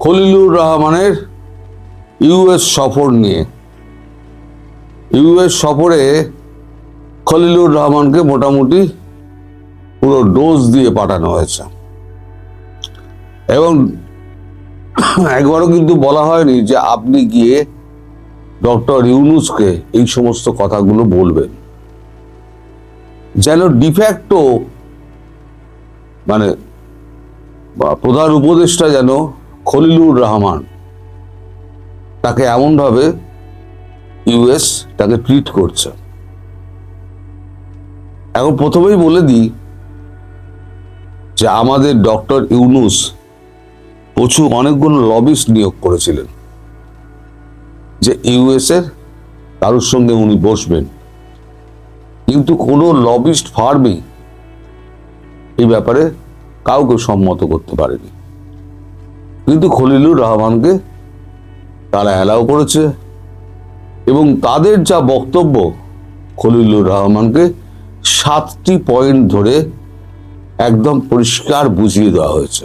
খলিলুর রহমানের ইউএস সফর নিয়ে। ইউএস সফরে খলিলুর রহমানকে মোটামুটি পুরো ডোজ দিয়ে পাঠানো হয়েছে এবং একবারও কিন্তু বলা হয়নি যে আপনি গিয়ে ডক্টর ইউনূসকে এই সমস্ত কথাগুলো বলবেন। যেন ডিফ্যাক্টো মানে প্রধান উপদেষ্টা যেন খলিলুর রহমান তাকে এমনভাবে ইউএস তাকে ট্রিট করছে। এখন প্রথমেই বলে দিই যে আমাদের ডক্টর ইউনূস প্রচুর অনেকগুলো লবিস্ট নিয়োগ করেছিলেন যে ইউএস এর কারোর সঙ্গে উনি বসবেন, কিন্তু কোনো লবিস্ট ফার্মই এই ব্যাপারে কাউকে সম্মত করতে পারেনি। কিন্তু খলিলুর রহমানকে তারা অ্যালাউ করেছে এবং তাদের যা বক্তব্য খলিলুর রহমানকে 7টি পয়েন্ট ধরে একদম পরিষ্কার বুঝিয়ে দেওয়া হয়েছে।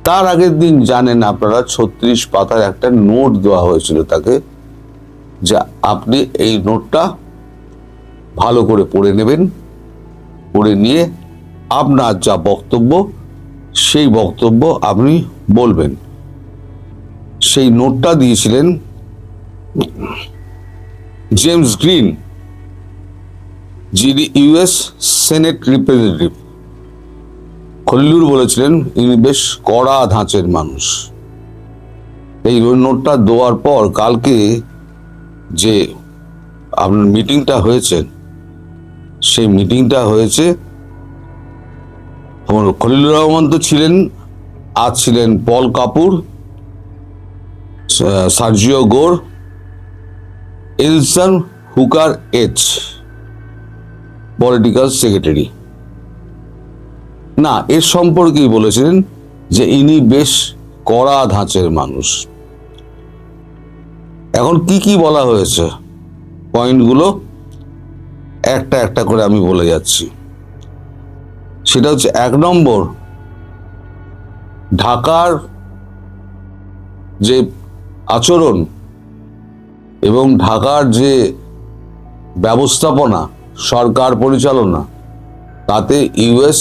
তার আগের দিন জানেন আপনারা 36 পাতার একটা নোট দেওয়া হয়েছিল তাকে, যে আপনি এই নোটটা ভালো করে পড়ে নেবেন, পড়ে নিয়ে আপনার যা বক্তব্য সেই বক্তব্য আপনি বলবেন। সেই নোটটা দিয়েছিলেন জেমস গ্রিন, যিনি ইউএস সেনেট রিপ্রেজেন্টেটিভ। খলিলুর বলেছিলেন ইনি বেশ কড়া ধাঁচের মানুষ। এই নোটটা দেওয়ার পর কালকে যে আপনার মিটিংটা হয়েছে, সেই মিটিংটা হয়েছে খলিলুর রহমান তো ছিলেন, আজ ছিলেন পল Kapur, Sergio Gor, Allison Hooker H, political secretary. না, এর সম্পর্কেই বলেছিলেন যে ইনি বেশ কড়া ধাঁচের মানুষ। এখন কি কি বলা হয়েছে পয়েন্টগুলো একটা একটা করে আমি বলে যাচ্ছি। সেটা হচ্ছে 1 নম্বর, ঢাকার যে আচরণ এবং ঢাকার যে ব্যবস্থাপনা, সরকার পরিচালনা, তাতে ইউএস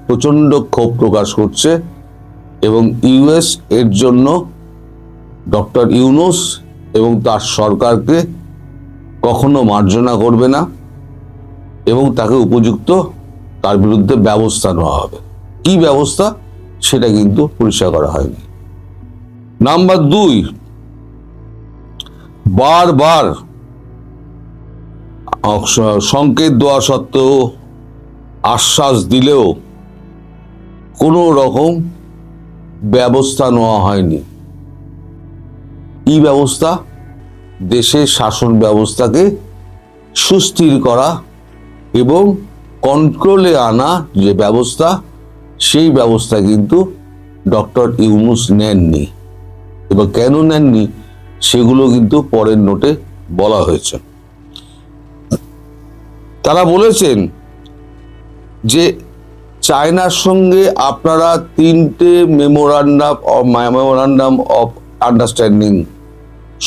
প্রচণ্ড ক্ষোভ প্রকাশ করছে এবং ইউএস এর জন্য ডক্টর ইউনূস এবং তার সরকারকে কখনো মার্জনা করবে না এবং তাকে উপযুক্ত তার বিরুদ্ধে ব্যবস্থা নেওয়া হবে। কি ব্যবস্থা সেটা কিন্তু পরিষ্কার করা হয়নি। নাম্বার 2, বারবার সংকেত দেওয়া সত্ত্বেও, আশ্বাস দিলেও কোনো রকম ব্যবস্থা নেওয়া হয়নি। কি ব্যবস্থা? দেশের শাসন ব্যবস্থাকে সুস্থির করা এবং কন্ট্রোলে আনা যে ব্যবস্থা, সেই ব্যবস্থা কিন্তু ডক্টর ইউনূস নেননি। এবার কেন নেননি সেগুলো কিন্তু পরের নোটে বলা হয়েছে। তারা বলেছেন যে চায়নার সঙ্গে আপনারা 3টে মেমোরান্ডাম অফ আন্ডারস্ট্যান্ডিং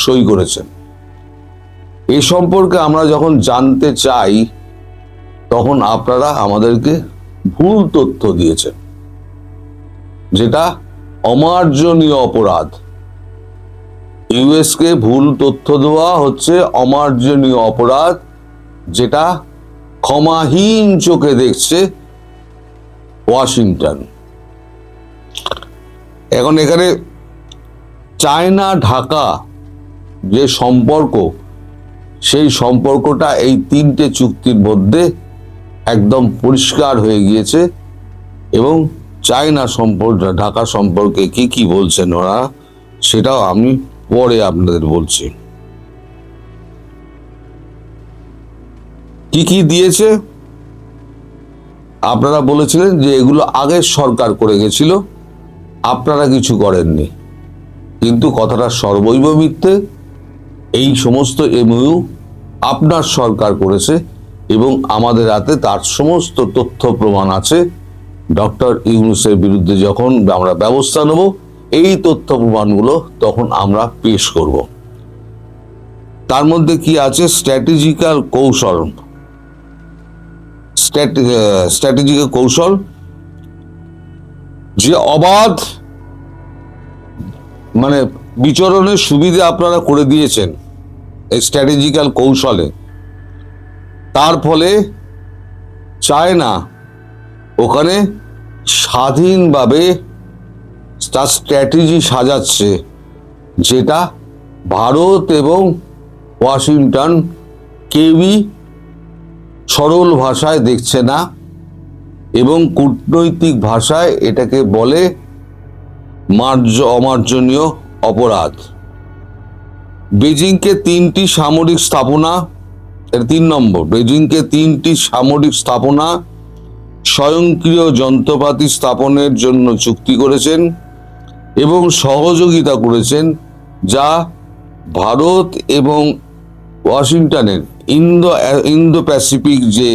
সই করেছেন। এই সম্পর্কে আমরা যখন জানতে চাই তখন আপনারা আমাদেরকে ভুল তথ্য দিয়েছেন, যেটা অমার্জনীয় অপরাধ। ইউএসকে ভুল তথ্য দেওয়া হচ্ছে অমার্জনীয় অপরাধ, যেটা ক্ষমাহীন চোখে দেখছে ওয়াশিংটন। এখন এখানে চায়না ঢাকা যে সম্পর্ক, সেই সম্পর্কটা এই 3টে চুক্তির মধ্যে একদম পরিষ্কার হয়ে গিয়েছে এবং চায়না সম্পর্ক ঢাকা সম্পর্কে কি কি বলছেন ওরা সেটাও আমি পরে আপনাদের বলছি। কি কি দিয়েছে? আপনারা বলেছিলেন যে এগুলো আগের সরকার করে গেছিল, আপনারা কিছু করেননি, কিন্তু কথাটা সর্বৈব মিথ্যে। এই সমস্ত এমইউ আপনার সরকার করেছে এবং আমাদের হাতে তার সমস্ত তথ্য প্রমাণ আছে। ডক্টর ইউনূসের বিরুদ্ধে যখন আমরা ব্যবস্থা নেব এই তথ্য প্রমাণগুলো তখন আমরা পেশ করব। তার মধ্যে কি আছে? স্ট্র্যাটেজিক্যাল কৌশল। স্ট্র্যাটেজিক্যাল কৌশল, যে অবাধ মানে বিচরণের সুবিধা আপনারা করে দিয়েছেন এই স্ট্র্যাটেজিক্যাল কৌশলে, তার ফলে চায়না ওখানে স্বাধীনভাবে তার স্ট্র্যাটেজি সাজাচ্ছে, যেটা ভারত এবং ওয়াশিংটন কেউই সরল ভাষায় দেখছে না, এবং কূটনৈতিক ভাষায় এটাকে বলে অমার্জনীয় অপরাধ। বেজিংকে 3টি সামরিক স্থাপনা, 3 নম্বর, বেজিংকে 3টি সামরিক স্থাপনা স্বয়ংক্রিয় যন্ত্রপাতি স্থাপনের জন্য চুক্তি করেছেন এবং সহযোগিতা করেছেন, যা ভারত এবং ওয়াশিংটনের ইন্দো প্যাসিফিক যে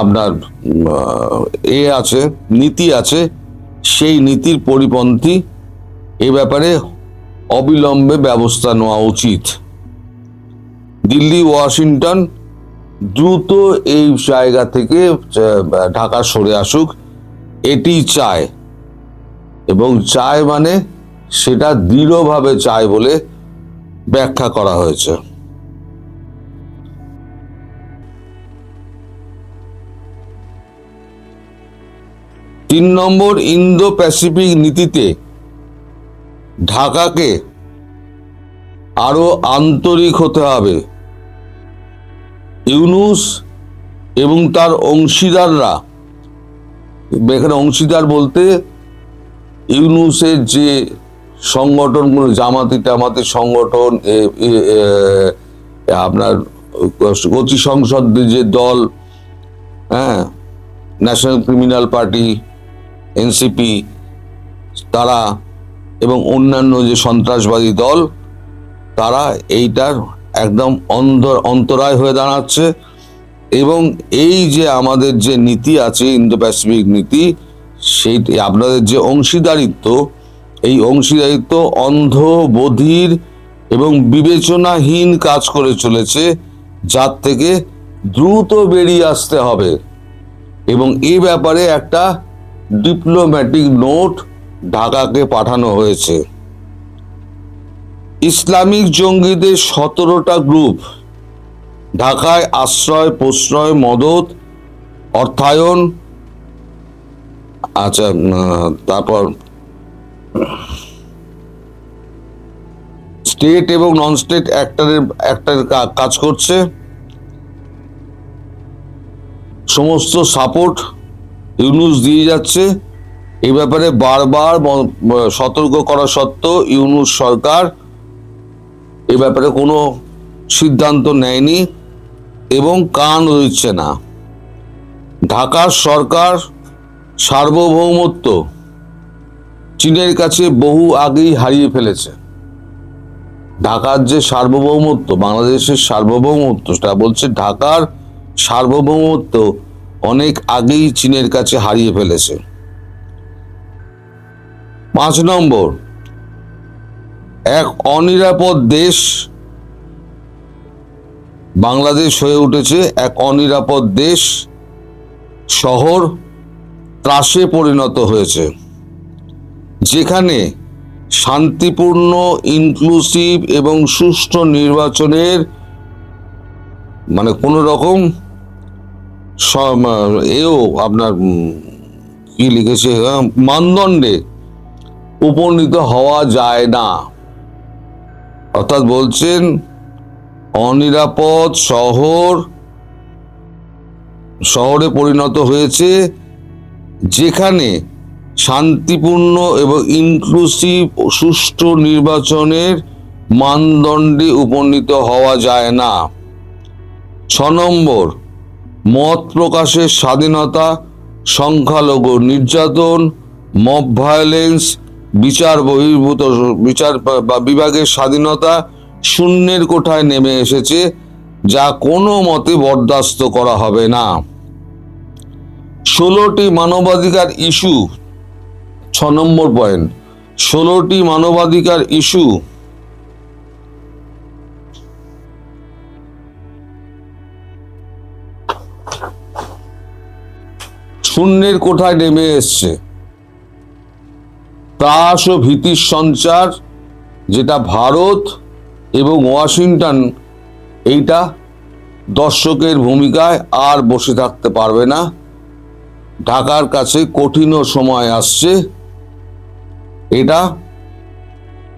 আপনার আছে, নীতি আছে, সেই নীতির পরিপন্থী। এ ব্যাপারে অবিলম্বে ব্যবস্থা নেওয়া উচিত। দিল্লি ওয়াশিংটন দ্রুত এই জায়গা থেকে ঢাকা সরে আসুক, এটি চায়, এবং চায় মানে সেটা দৃঢ়ভাবে চায় বলে ব্যাখ্যা করা হয়েছে। তিন নম্বর, ইন্দো প্যাসিফিক নীতিতে ঢাকাকে আরো আন্তরিক হতে হবে। ইউনূস এবং তার অংশীদাররা, এখানে অংশীদার বলতে ইউনূসের যে সংগঠনগুলো, জামাতি সংগঠন, আপনার অতি সংসদের যে দল, হ্যাঁ, ন্যাশনাল ক্রিমিনাল পার্টি, এনসিপি, তারা এবং অন্যান্য যে সন্ত্রাসবাদী দল, তারা এইটার একদম অন্তরায় হয়ে দাঁড়াচ্ছে। এবং এই যে আমাদের যে নীতি আছে, ইন্দো প্যাসিফিক নীতি, সেই আপনাদের যে অংশীদারিত্ব, এই অংশীদারিত্ব অন্ধ, বধির এবং বিবেচনাহীন কাজ করে চলেছে, যার থেকে দ্রুত বেরিয়ে আসতে হবে। এবং এই ব্যাপারে একটা ডিপ্লোম্যাটিক নোট ঢাকাকে পাঠানো হয়েছে। ইসলামিক জঙ্গিদের 17টা গ্রুপ ঢাকায় আশ্রয়, প্রশ্রয়, মদত, অর্থায়ন, আচ্ছা, তারপর স্টেট এবং নন স্টেট অ্যাক্টরের কাজ করছে। সমস্ত সাপোর্ট ইউনূস দিয়ে যাচ্ছে। এই ব্যাপারে বারবার সতর্ক করা সত্ত্বেও ইউনূস সরকার এ ব্যাপারে কোনো সিদ্ধান্ত নেয়নি এবং কান দিচ্ছে না। ঢাকার সরকার সার্বভৌমত্ব চীনের কাছে বহু আগেই হারিয়ে ফেলেছে। ঢাকার যে সার্বভৌমত্ব, বাংলাদেশের সার্বভৌমত্ব, সেটা বলছে ঢাকার সার্বভৌমত্ব অনেক আগেই চীনের কাছে হারিয়ে ফেলেছে। 5 নম্বর, এক অনিরাপদ দেশ বাংলাদেশ হয়ে উঠেছে, এক অনিরাপদ দেশ, শহর ত্রাসে পরিণত হয়েছে, যেখানে শান্তিপূর্ণ, ইনক্লুসিভ এবং সুষ্ঠু নির্বাচনের মানে কোন রকম এও আপনার কি লিখেছে, মানদণ্ডে উপনীত হওয়া যায় না। অর্থাৎ বলছেন অনিরাপদ শহরে পরিণত হয়েছে, যেখানে শান্তিপূর্ণ এবং ইনক্লুসিভ সুষ্ঠু নির্বাচনের মানদণ্ডে উপনীত হওয়া যায় না। 6 নম্বর, মত প্রকাশের স্বাধীনতা, সংখ্যালঘু নির্যাতন, মব ভায়োলেন্স, বিচার বা বিভাগের স্বাধীনতা শূন্যের কোঠায় নেমে এসেছে, যা কোনো মতে বরদাস্ত করা হবে না। 16টি মানবাধিকার ইস্যু, 6 নম্বর পয়েন্ট, 16টি মানবাধিকার ইস্যু শূন্যের কোঠায় নেমে এসছে। ত্রাস ও ভীতির সঞ্চার, যেটা ভারত এবং ওয়াশিংটন এইটা দর্শকের ভূমিকায় আর বসে থাকতে পারবে না। ঢাকার কাছে কঠিন সময় আসছে। এটা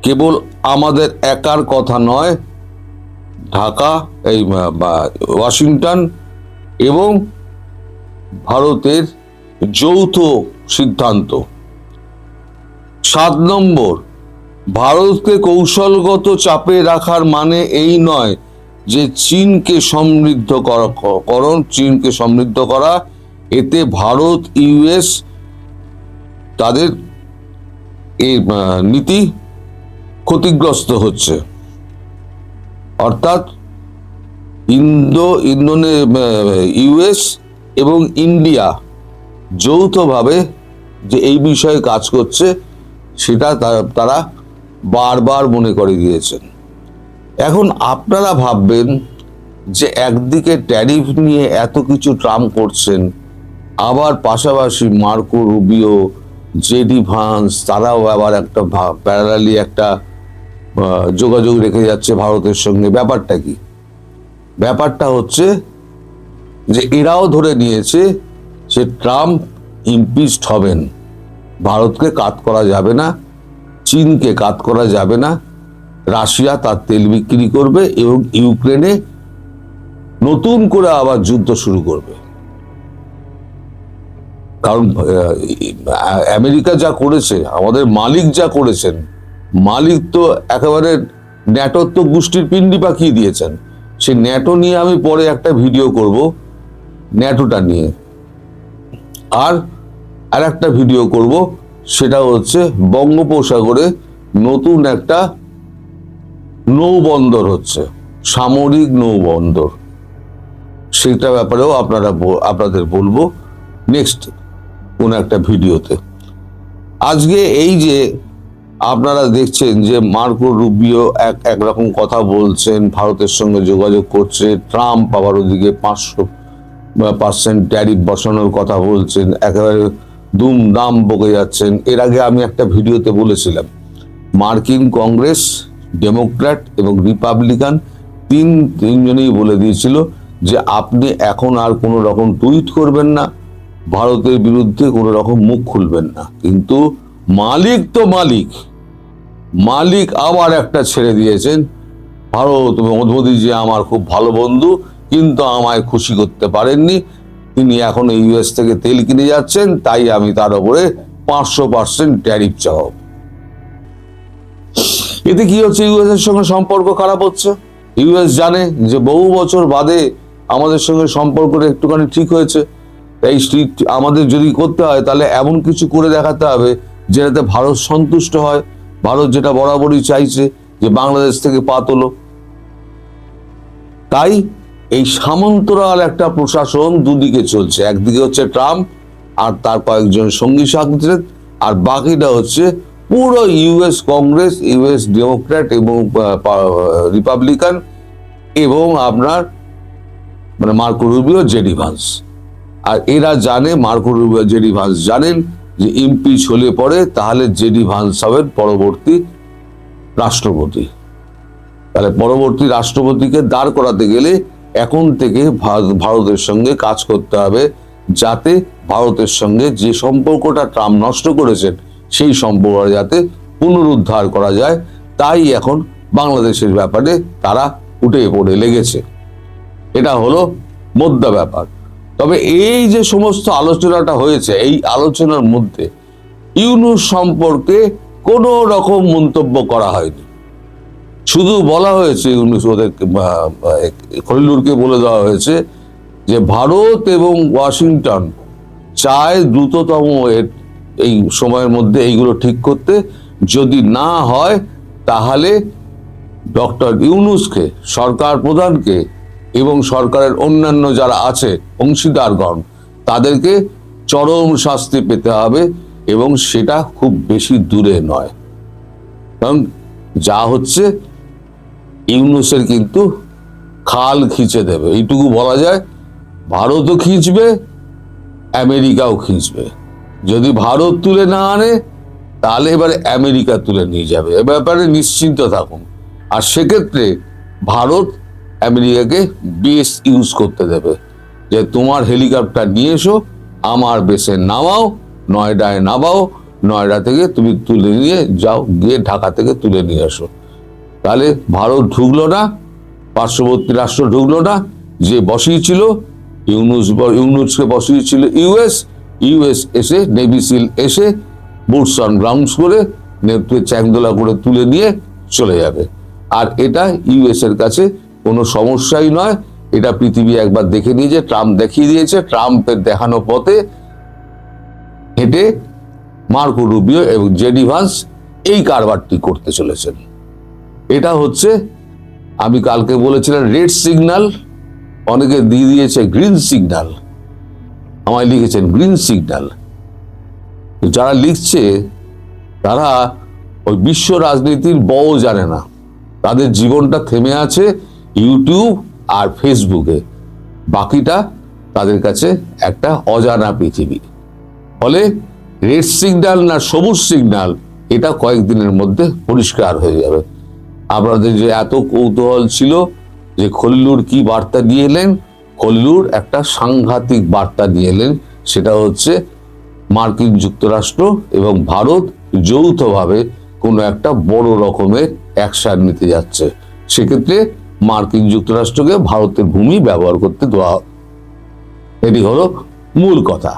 কেবল আমাদের একার কথা নয়, ঢাকা এই ওয়াশিংটন এবং ভারতের যৌথ সিদ্ধান্ত। 7 নম্বর, ভারতকে কৌশলগত চাপে রাখার মানে এই নয় যে চীনকে সমৃদ্ধ করা। এতে ভারত ইউএস তাদের এই নীতি ক্ষতিগ্রস্ত হচ্ছে। অর্থাৎ ইউএস এবং ইন্ডিয়া যৌথভাবে যে এই বিষয়ে কাজ করছে সেটা তারা বারবার মনে করে দিয়েছেন। এখন আপনারা ভাববেন যে একদিকে ট্যারিফ নিয়ে এত কিছু ট্রাম্প করছেন, আবার পাশাপাশি মার্কো রুবিও, জেডি ভান্স তারাও আবার একটা প্যারালালি একটা যোগাযোগ রেখে যাচ্ছে ভারতের সঙ্গে। ব্যাপারটা কি? ব্যাপারটা হচ্ছে যে এরাও ধরে নিয়েছে যে ট্রাম্প ইমপিচড হবেন, ভারতকে কাট করা যাবে না, চীনকে কাট করা যাবে না, রাশিয়া তার তেল বিক্রি করবে এবং ইউক্রেনে নতুন করে আবার যুদ্ধ শুরু করবে। কারণ আমেরিকা যা করেছে, আমাদের মালিক যা করেছেন, মালিক তো একেবারে ন্যাটোর তো গোষ্ঠীর পিণ্ডি পাকিয়ে দিয়েছেন। সে ন্যাটো নিয়ে আমি পরে একটা ভিডিও করব, ন্যাটোটা নিয়ে। আর একটা ভিডিও করব, সেটা হচ্ছে বঙ্গোপসাগরে নতুন একটা নৌবন্দর হচ্ছে, সামরিক নৌবন্দর। সেটা ব্যাপারেও আপনাদের বলবো নেক্সট কোন একটা ভিডিওতে। আজকে এই যে আপনারা দেখছেন যে মার্কো রুবিও একরকম কথা বলছেন, ভারতের সঙ্গে যোগাযোগ করছে, ট্রাম্প আবার ওদিকে 5% ট্যারিফ বসানোর কথা বলছেন, একেবারে দুমদাম বকে যাচ্ছেন। এর আগে আমি একটা ভিডিওতে বলেছিলাম, মার্কিন কংগ্রেস, ডেমোক্র্যাট এবং রিপাবলিকান তিনজনেই বলে দিয়েছিল যে আপনি এখন আর কোনো রকম টুইট করবেন না, ভারতের বিরুদ্ধে কোনো রকম মুখ খুলবেন না। কিন্তু মালিক তো মালিক আবার একটা ছেড়ে দিয়েছেন, ভারত মোদীজি আমার খুব ভালো বন্ধু, কিন্তু আমায় খুশি করতে পারেননি। তিনি এখন ইউএস থেকে তেল কিনে যাচ্ছেন, তাই আমি তার উপরে 500% ট্যারিফ চাও। এতে কি হচ্ছে? ইউএস এর সঙ্গে সম্পর্ক খারাপ হচ্ছে। ইউএস জানে যে বহু বছর বাদে আমাদের সঙ্গে সম্পর্কটা একটুখানি ঠিক হয়েছে, তাই আমাদের যদি করতে হয় তাহলে এমন কিছু করে দেখাতে হবে যেটাতে ভারত সন্তুষ্ট হয়। ভারত যেটা বরাবরই চাইছে যে বাংলাদেশ থেকে পা তোলো। তাই এই সামন্তরাল একটা প্রশাসন দুদিকে চলছে, একদিকে হচ্ছে ট্রাম্প আর তার কয়েকজন সঙ্গী সাথী, আর বাকিটা হচ্ছে পুরো ইউএস কংগ্রেস, ইউএস ডেমোক্র্যাট এবং রিপাবলিকান এবং আপনার মানে মার্কো রুবিও, জেডি ভান্স। আর এরা জানে, মার্কো রুবিও, জেডি ভান্স জানেন যে ইমপিচ হলে পরে তাহলে জেডি ভান্স হবেন পরবর্তী রাষ্ট্রপতি। তাহলে পরবর্তী রাষ্ট্রপতিকে দাঁড় করাতে গেলে এখন থেকে ভারতের সঙ্গে কাজ করতে হবে, যাতে ভারতের সঙ্গে যে সম্পর্কটা ট্রাম্প নষ্ট করেছেন সেই সম্পর্ক যাতে পুনরুদ্ধার করা যায়। তাই এখন বাংলাদেশের ব্যাপারে তারা উঠে পড়ে লেগেছে। এটা হলো মোদ্দা ব্যাপার। তবে এই যে সমস্ত আলোচনাটা হয়েছে, এই আলোচনার মধ্যে ইউনূস সম্পর্কে কোনো রকম মন্তব্য করা হয়নি। শুধু বলা হয়েছে, ইউনূস ওদের খলিলুরকে বলে দেওয়া হয়েছে যে ভারত এবং ওয়াশিংটন চায় দ্রুততম এই সময়ের মধ্যে এইগুলো ঠিক করতে। যদি না হয় তাহলে ডক্টর ইউনূসকে, সরকার প্রধানকে এবং সরকারের অন্যান্য যারা আছে অংশীদারগণ, তাদেরকে চরম শাস্তি পেতে হবে এবং সেটা খুব বেশি দূরে নয়। কারণ যা হচ্ছে ইউনূসের কিন্তু খাল খিঁচে দেবে, এইটুকু বলা যায়। ভারতও খিঁচবে, আমেরিকাও খিঁচবে। যদি ভারত তুলে না আনে তাহলে এবারে আমেরিকা তুলে নিয়ে যাবে, এ ব্যাপারে নিশ্চিন্ত থাকুন। আর সেক্ষেত্রে ভারত আমেরিকাকে বেস ইউজ করতে দেবে, যে তোমার হেলিকপ্টার নিয়ে এসো, আমার বেসে নামাও, নয়ডায় নামাও, নয়ডা থেকে তুমি তুলে নিয়ে যাও, গিয়ে ঢাকা থেকে তুলে নিয়ে আসো। তাহলে ভারত ঢুকলো না, পার্শ্ববর্তী রাষ্ট্র ঢুকলো না, যে বসিয়েছিল ইউনূসকে বসিয়েছিল ইউএস এসে নেভি সিল এসে বুটস অন গ্রাউন্ডস করে নেপথ্যে চ্যাংদোলা করে তুলে নিয়ে চলে যাবে। আর এটা ইউএস এর কাছে কোনো সমস্যাই নয়। এটা পৃথিবী একবার দেখে নিয়েছে, ট্রাম্প দেখিয়ে দিয়েছে। ট্রাম্পের দেখানো পথে হেঁটে মার্কো রুবিও এবং জেডি ভান্স এই কারবারটি করতে চলেছেন। এটা হচ্ছে, আমি কালকে বলেছিলাম রেড সিগন্যাল, অনেকে দিয়ে দিয়েছে গ্রিন সিগন্যাল, আমায় লিখেছেন গ্রিন সিগন্যাল। যারা লিখছে তারা ওই বিশ্ব রাজনীতির বও জানে না, তাদের জীবনটা থেমে আছে ইউটিউব আর ফেসবুকে, বাকিটা তাদের কাছে একটা অজানা পৃথিবী। ফলে রেড সিগন্যাল না সবুজ সিগন্যাল, এটা কয়েকদিনের মধ্যে পরিষ্কার হয়ে যাবে। আপনাদের যে এত কৌতূহল ছিল যে খলিলুর কি বার্তা দিয়ে এলেন, খলিলুর একটা সাংঘাতিক বার্তা দিয়ে এলেন। সেটা হচ্ছে মার্কিন যুক্তরাষ্ট্র এবং ভারত যৌথভাবে কোনো একটা বড় রকমের অ্যাকশন নিতে যাচ্ছে। সেক্ষেত্রে মার্কিন যুক্তরাষ্ট্রকে ভারতের ভূমি ব্যবহার করতে দেওয়া, এটি হলো মূল কথা।